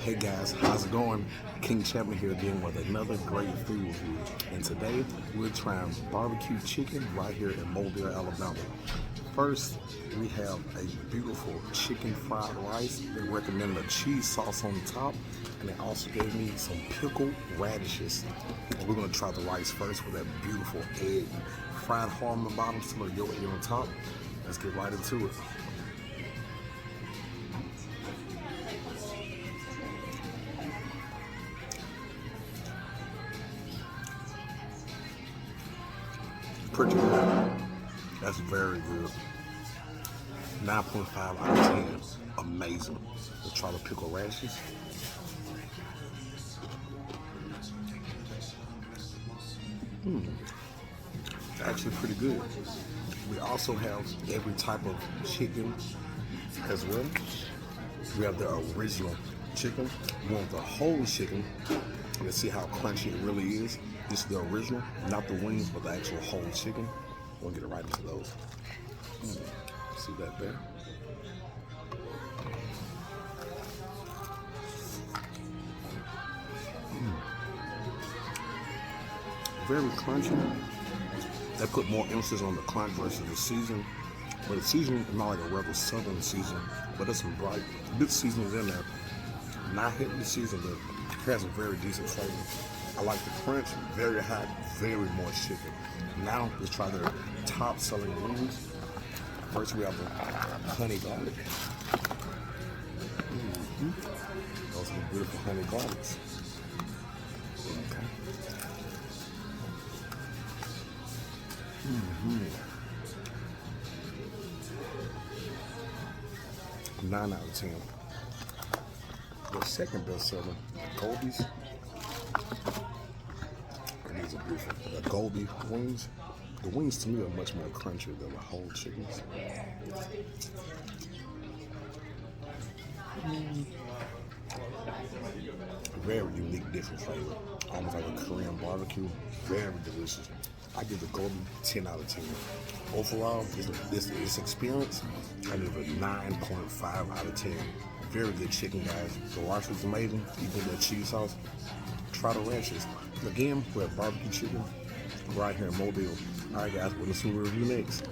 Hey guys, how's it going? King Champion here again with another great food review. And today we're trying barbecue chicken right here in Mobile, Alabama. First, we have a beautiful chicken fried rice. They recommend a cheese sauce on the top, and they also gave me some pickled radishes. And we're gonna try the rice first with that beautiful egg. Fried hard on the bottom, still a yolk on top. Let's get right into it. Pretty good. That's very good. 9.5 out of 10. Amazing. Let's try the pickled radishes. Actually pretty good. We also have every type of chicken as well. We have the original chicken. We want the whole chicken. Let's see how crunchy it really is. This is the original, not the wings, but the actual whole chicken. We'll get it right into those. See that there? Very crunchy. They put more emphasis on the crunch versus the season. But the seasoning is not like a regular southern season, but there's some bright, good seasonings in there. Not heavily seasoned, but it has a very decent flavor. I like the crunch, very hot, very moist chicken. Now let's try their top selling wings. First we have the honey garlic. Those are the beautiful honey garlics. Okay. 9 out of 10. The second best seller, Goldie's. And these are beautiful. The Goldie wings. The wings to me are much more crunchy than the whole chickens. Very unique, different flavor. Almost like a Korean barbecue. Very delicious. I give the Goldie 10 out of 10. Overall, this experience, I give it 9.5 out of 10. Very good chicken, guys. The rice was amazing. You put that cheese sauce. Try the radishes. Again, we have barbecue chicken right here in Mobile. All right, guys, we'll see what we review next.